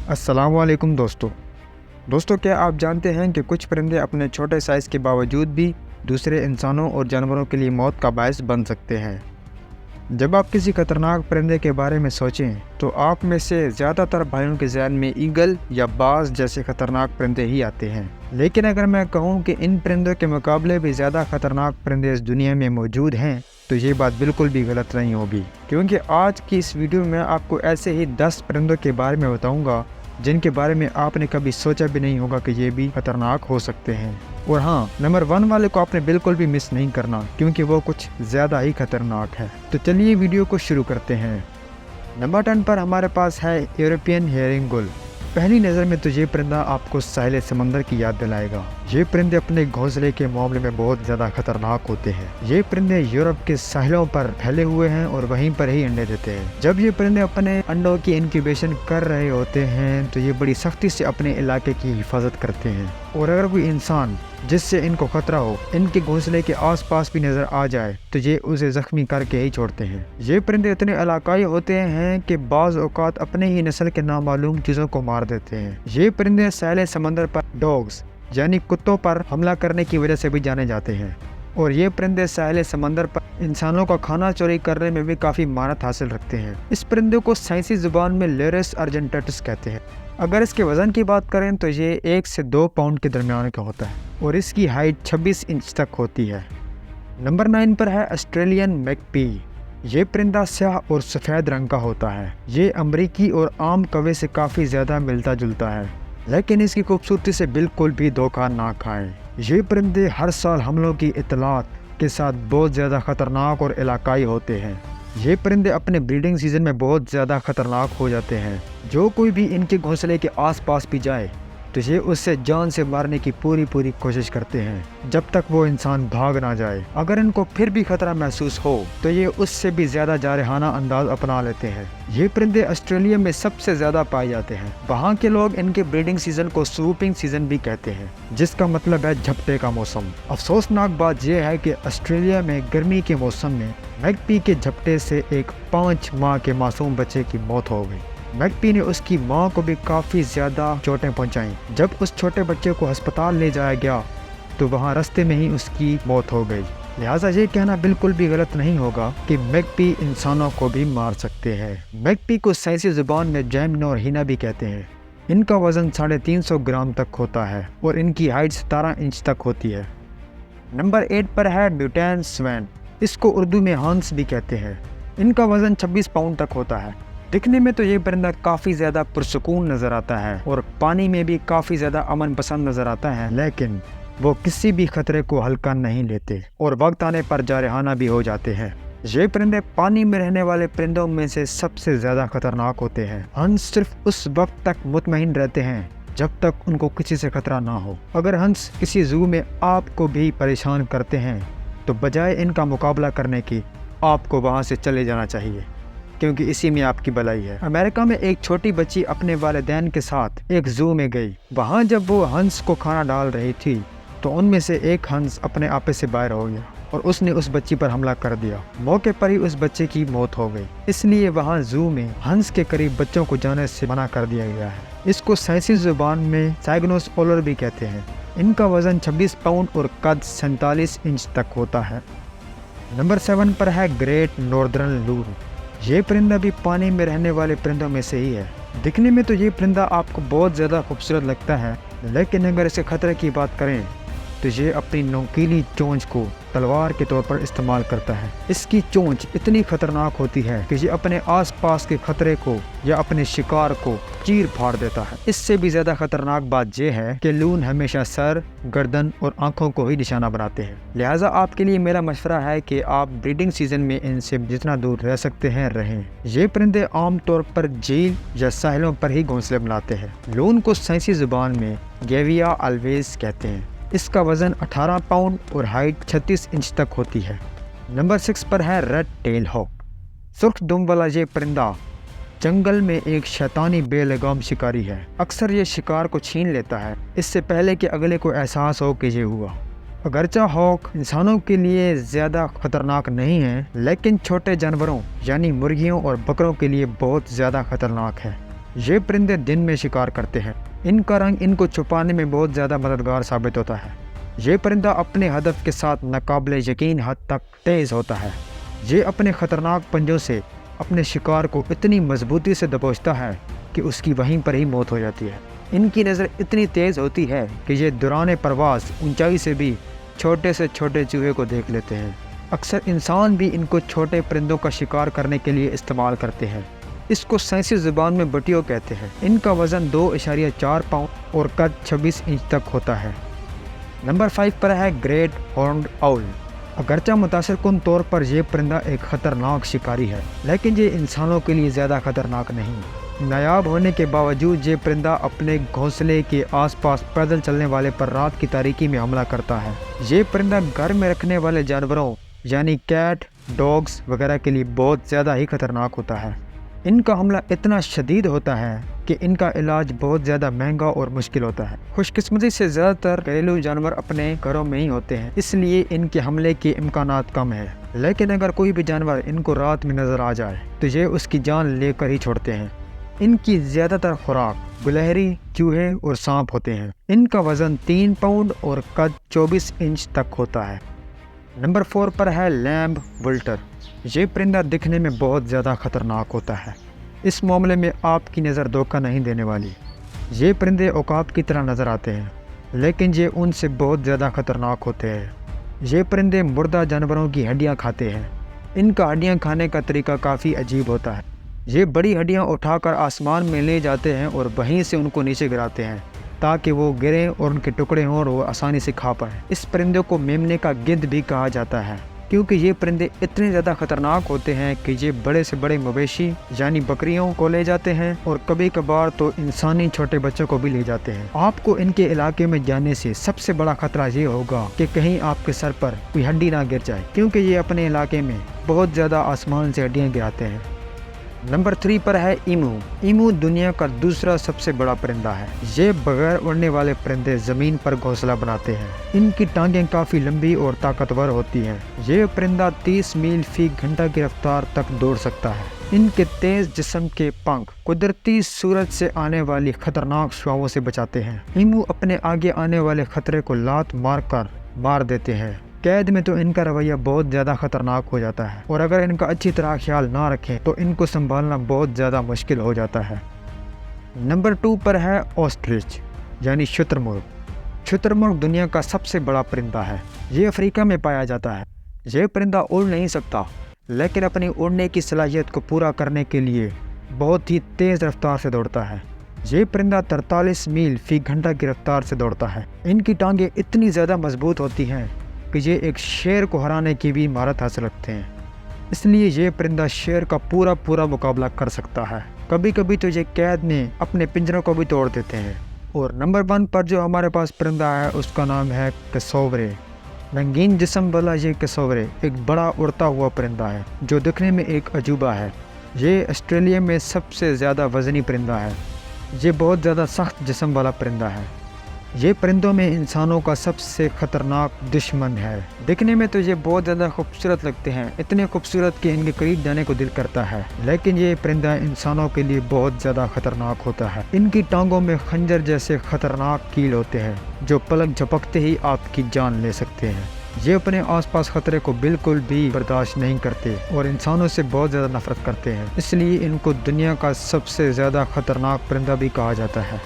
अस्सलाम वालेकुम दोस्तों क्या आप जानते हैं कि कुछ परिंदे अपने छोटे साइज़ के बावजूद भी दूसरे इंसानों और जानवरों के लिए मौत का बायस बन सकते हैं। जब आप किसी खतरनाक परिंदे के बारे में सोचें तो आप में से ज़्यादातर भाइयों के ज़हन में ईगल या बाज जैसे खतरनाक परिंदे ही आते हैं। लेकिन अगर मैं कहूँ कि इन परिंदों के मुकाबले भी ज़्यादा खतरनाक परिंदे इस दुनिया में मौजूद हैं तो ये बात बिल्कुल भी गलत नहीं होगी, क्योंकि आज की इस वीडियो में आपको ऐसे ही 10 परिंदों के बारे में बताऊँगा जिनके बारे में आपने कभी सोचा भी नहीं होगा कि ये भी खतरनाक हो सकते हैं। और हाँ, नंबर 1 वाले को आपने बिल्कुल भी मिस नहीं करना, क्योंकि वो कुछ ज़्यादा ही खतरनाक है। तो चलिए वीडियो को शुरू करते हैं। नंबर 10 पर हमारे पास है यूरोपियन हेरिंग गुल। पहली नज़र में तो ये परिंदा आपको साहिल समंदर की याद दिलाएगा। ये परिंदे अपने घोंसले के मामले में बहुत ज़्यादा खतरनाक होते हैं। ये परिंदे यूरोप के साहिलों पर फैले हुए हैं और वहीं पर ही अंडे देते हैं। जब ये परिंदे अपने अंडों की इंक्यूबेशन कर रहे होते हैं तो ये बड़ी सख्ती से अपने इलाके की हिफाजत करते हैं, और अगर कोई इंसान जिससे इनको खतरा हो इनके घोंसले के आसपास भी नजर आ जाए तो ये उसे जख्मी करके ही छोड़ते हैं। ये परिंदे इतने इलाकाई होते हैं कि बाज़ औक़ात अपने ही नस्ल के नामालूम चीज़ों को मार देते हैं। ये परिंदे साहिल समंदर पर डॉग्स यानी कुत्तों पर हमला करने की वजह से भी जाने जाते हैं, और ये परिंदे साहिल समंदर पर इंसानों का खाना चोरी करने में भी काफ़ी महारत हासिल रखते हैं। इस परिंदे को साइंसी ज़ुबान में लेरिस अर्जेंटटिस कहते हैं। अगर इसके वज़न की बात करें तो ये 1 से 2 पाउंड के दरमियान का होता है और इसकी हाइट 26 इंच तक होती है। नंबर 9 पर है ऑस्ट्रेलियन मैकपी। ये परिंदा स्याह और सफ़ेद रंग का होता है। ये अमरीकी और आम कौवे से काफ़ी ज़्यादा मिलता जुलता है, लेकिन इसकी खूबसूरती से बिल्कुल भी धोखा ना खाएं। ये परिंदे हर साल हमलों की इतलात के साथ बहुत ज़्यादा ख़तरनाक और इलाकाई होते हैं। ये परिंदे अपने ब्रीडिंग सीज़न में बहुत ज़्यादा ख़तरनाक हो जाते हैं। जो कोई भी इनके घोंसले के आसपास भी जाए तो ये उससे जान से मारने की पूरी कोशिश करते हैं जब तक वो इंसान भाग ना जाए। अगर इनको फिर भी खतरा महसूस हो तो ये उससे भी ज़्यादा जारहाना अंदाज अपना लेते हैं। ये परिंदे ऑस्ट्रेलिया में सबसे ज़्यादा पाए जाते हैं। वहाँ के लोग इनके ब्रीडिंग सीज़न को स्वूपिंग सीज़न भी कहते हैं, जिसका मतलब है झपटे का मौसम। अफसोसनाक बात यह है कि ऑस्ट्रेलिया में गर्मी के मौसम में मैकपी के झपटे से एक 5 माह के मासूम बच्चे की मौत हो गई। मैकपी ने उसकी मां को भी काफ़ी ज़्यादा चोटें पहुंचाईं। जब उस छोटे बच्चे को अस्पताल ले जाया गया तो वहां रास्ते में ही उसकी मौत हो गई। लिहाजा ये कहना बिल्कुल भी गलत नहीं होगा कि मैकपी इंसानों को भी मार सकते हैं। मैकपी को साइंसी ज़ुबान में जैमनो हीना भी कहते हैं। इनका वज़न 350 ग्राम तक होता है और इनकी हाइट 17 इंच तक होती है। नंबर 8 पर है ब्यूटैन स्वैन। इसको उर्दू में हंस भी कहते हैं। इनका वज़न 26 पाउंड तक होता है। दिखने में तो ये परिंदा काफ़ी ज़्यादा पुरसुकून नज़र आता है और पानी में भी काफ़ी ज़्यादा अमन पसंद नज़र आता है, लेकिन वो किसी भी खतरे को हल्का नहीं लेते और वक्त आने पर जारहाना भी हो जाते हैं। ये परिंदे पानी में रहने वाले परिंदों में से सबसे ज़्यादा खतरनाक होते हैं। हंस सिर्फ उस वक्त तक मुतमईन रहते हैं जब तक उनको किसी से खतरा ना हो। अगर हंस किसी ज़ू में आपको भी परेशान करते हैं तो बजाय इनका मुकाबला करने की आपको वहाँ से चले जाना चाहिए, क्योंकि इसी में आपकी भलाई है। अमेरिका में एक छोटी बच्ची अपने वालिदैन के साथ एक ज़ू में गई। वहाँ जब वो हंस को खाना डाल रही थी तो उनमें से एक हंस अपने आपे से बाहर हो गया और उसने उस बच्ची पर हमला कर दिया। मौके पर ही उस बच्चे की मौत हो गई। इसलिए वहाँ ज़ू में हंस के करीब बच्चों को जाने से मना कर दिया गया है। इसको साइंसी ज़ुबान में साइग्नोसोलर भी कहते हैं। इनका वज़न 26 पाउंड और कद 47 इंच तक होता है। नंबर 7 पर है ग्रेट नॉर्दर्न लून। ये परिंदा भी पानी में रहने वाले परिंदों में से ही है। दिखने में तो ये परिंदा आपको बहुत ज़्यादा खूबसूरत लगता है, लेकिन अगर इसके खतरे की बात करें तो ये अपनी नोकीली चोंच को तलवार के तौर पर इस्तेमाल करता है। इसकी चोंच इतनी खतरनाक होती है कि ये अपने आसपास के खतरे को या अपने शिकार को चीर फाड़ देता है। इससे भी ज़्यादा खतरनाक बात यह है कि लून हमेशा सर, गर्दन और आंखों को ही निशाना बनाते हैं। लिहाजा आपके लिए मेरा मशवरा है कि आप ब्रीडिंग सीजन में इनसे जितना दूर रह सकते हैं रहें। ये परिंदे आमतौर पर झील या साहिलों पर ही घोंसले बनाते हैं। लून को साइंसी ज़ुबान में गेविया अल्वेज कहते हैं। इसका वज़न 18 पाउंड और हाइट 36 इंच तक होती है। नंबर 6 पर है रेड टेल हॉक। सुर्ख दुम वाला ये परिंदा जंगल में एक शैतानी बेलगाम शिकारी है। अक्सर ये शिकार को छीन लेता है इससे पहले कि अगले को एहसास हो कि ये हुआ। अगरचा हॉक इंसानों के लिए ज़्यादा खतरनाक नहीं है, लेकिन छोटे जानवरों यानी मुर्गियों और बकरों के लिए बहुत ज़्यादा खतरनाक है। یہ پرندے دن میں شکار کرتے ہیں۔ ان کا رنگ ان کو چھپانے میں بہت زیادہ مددگار ثابت ہوتا ہے۔ یہ پرندہ اپنے ہدف کے ساتھ ناقابل یقین حد تک تیز ہوتا ہے۔ یہ اپنے خطرناک پنجوں سے اپنے شکار کو اتنی مضبوطی سے دبوچتا ہے کہ اس کی وہیں پر ہی موت ہو جاتی ہے۔ ان کی نظر اتنی تیز ہوتی ہے کہ یہ دوران پرواز اونچائی سے بھی چھوٹے سے چھوٹے چوہے کو دیکھ لیتے ہیں۔ اکثر انسان بھی ان کو چھوٹے پرندوں کا شکار کرنے کے لیے استعمال کرتے ہیں۔ اس کو سائنسی زبان میں بٹیو کہتے ہیں۔ ان کا وزن 2.4 پاؤنڈ اور قد 26 انچ تک ہوتا ہے۔ نمبر 5 پر ہے گریٹ ہارنڈ آؤل۔ اگرچہ متاثر کن طور پر یہ پرندہ ایک خطرناک شکاری ہے، لیکن یہ انسانوں کے لیے زیادہ خطرناک نہیں۔ نایاب ہونے کے باوجود یہ پرندہ اپنے گھونسلے کے آس پاس پیدل چلنے والے پر رات کی تاریکی میں حملہ کرتا ہے۔ یہ پرندہ گھر میں رکھنے والے جانوروں یعنی کیٹ، ڈاگز وغیرہ کے لیے بہت زیادہ ہی خطرناک ہوتا ہے۔ ان کا حملہ اتنا شدید ہوتا ہے کہ ان کا علاج بہت زیادہ مہنگا اور مشکل ہوتا ہے۔ خوش قسمتی سے زیادہ تر گھریلو جانور اپنے گھروں میں ہی ہوتے ہیں، اس لیے ان کے حملے کے امکانات کم ہیں، لیکن اگر کوئی بھی جانور ان کو رات میں نظر آ جائے تو یہ اس کی جان لے کر ہی چھوڑتے ہیں۔ ان کی زیادہ تر خوراک گلہری، چوہے اور سانپ ہوتے ہیں۔ ان کا وزن 3 پاؤنڈ اور قد 24 انچ تک ہوتا ہے۔ نمبر 4 پر ہے لیمب ولٹر۔ یہ پرندہ دکھنے میں بہت زیادہ خطرناک ہوتا ہے۔ اس معاملے میں آپ کی نظر دھوکہ نہیں دینے والی۔ یہ پرندے عقاب کی طرح نظر آتے ہیں، لیکن یہ ان سے بہت زیادہ خطرناک ہوتے ہیں۔ یہ پرندے مردہ جانوروں کی ہڈیاں کھاتے ہیں۔ ان کا ہڈیاں کھانے کا طریقہ کافی عجیب ہوتا ہے۔ یہ بڑی ہڈیاں اٹھا کر آسمان میں لے جاتے ہیں اور وہیں سے ان کو نیچے گراتے ہیں تاکہ وہ گریں اور ان کے ٹکڑے ہوں اور وہ آسانی سے کھا پائیں۔ اس پرندے کو میمنے کا گدھ بھی کہا جاتا ہے، کیونکہ یہ پرندے اتنے زیادہ خطرناک ہوتے ہیں کہ یہ بڑے سے بڑے مویشی یعنی بکریوں کو لے جاتے ہیں اور کبھی کبھار تو انسانی چھوٹے بچوں کو بھی لے جاتے ہیں۔ آپ کو ان کے علاقے میں جانے سے سب سے بڑا خطرہ یہ ہوگا کہ کہیں آپ کے سر پر کوئی ہڈی نہ گر جائے، کیونکہ یہ اپنے علاقے میں بہت زیادہ آسمان سے ہڈیاں گراتے ہیں۔ نمبر 3 پر ہے ایمو۔ ایمو دنیا کا دوسرا سب سے بڑا پرندہ ہے۔ یہ بغیر اڑنے والے پرندے زمین پر گھونسلہ بناتے ہیں۔ ان کی ٹانگیں کافی لمبی اور طاقتور ہوتی ہیں۔ یہ پرندہ 30 میل فی گھنٹہ کی رفتار تک دوڑ سکتا ہے۔ ان کے تیز جسم کے پنکھ قدرتی سورج سے آنے والی خطرناک شعاعوں سے بچاتے ہیں۔ ایمو اپنے آگے آنے والے خطرے کو لات مار کر مار دیتے ہیں۔ قید میں تو ان کا رویہ بہت زیادہ خطرناک ہو جاتا ہے، اور اگر ان کا اچھی طرح خیال نہ رکھیں تو ان کو سنبھالنا بہت زیادہ مشکل ہو جاتا ہے۔ نمبر 2 پر ہے آسٹرچ یعنی شتر مرغ۔ شتر مرغ دنیا کا سب سے بڑا پرندہ ہے۔ یہ افریقہ میں پایا جاتا ہے۔ یہ پرندہ اڑ نہیں سکتا، لیکن اپنی اڑنے کی صلاحیت کو پورا کرنے کے لیے بہت ہی تیز رفتار سے دوڑتا ہے۔ یہ پرندہ 43 میل فی گھنٹہ کی رفتار سے دوڑتا ہے۔ ان کی ٹانگیں اتنی زیادہ مضبوط ہوتی ہیں کہ یہ ایک شیر کو ہرانے کی بھی مہارت حاصل رکھتے ہیں، اس لیے یہ پرندہ شیر کا پورا مقابلہ کر سکتا ہے۔ کبھی کبھی تو یہ قید میں اپنے پنجروں کو بھی توڑ دیتے ہیں۔ اور نمبر 1 پر جو ہمارے پاس پرندہ ہے اس کا نام ہے کسوورے۔ رنگین جسم والا یہ کسوورے ایک بڑا اڑتا ہوا پرندہ ہے جو دکھنے میں ایک عجوبہ ہے۔ یہ آسٹریلیا میں سب سے زیادہ وزنی پرندہ ہے۔ یہ بہت زیادہ سخت جسم والا پرندہ ہے۔ یہ پرندوں میں انسانوں کا سب سے خطرناک دشمن ہے۔ دیکھنے میں تو یہ بہت زیادہ خوبصورت لگتے ہیں، اتنے خوبصورت کہ ان کے قریب جانے کو دل کرتا ہے، لیکن یہ پرندہ انسانوں کے لیے بہت زیادہ خطرناک ہوتا ہے۔ ان کی ٹانگوں میں خنجر جیسے خطرناک کیل ہوتے ہیں جو پلک جھپکتے ہی آپ کی جان لے سکتے ہیں۔ یہ اپنے آس پاس خطرے کو بالکل بھی برداشت نہیں کرتے اور انسانوں سے بہت زیادہ نفرت کرتے ہیں، اس لیے ان کو دنیا کا سب سے زیادہ خطرناک پرندہ بھی کہا جاتا ہے۔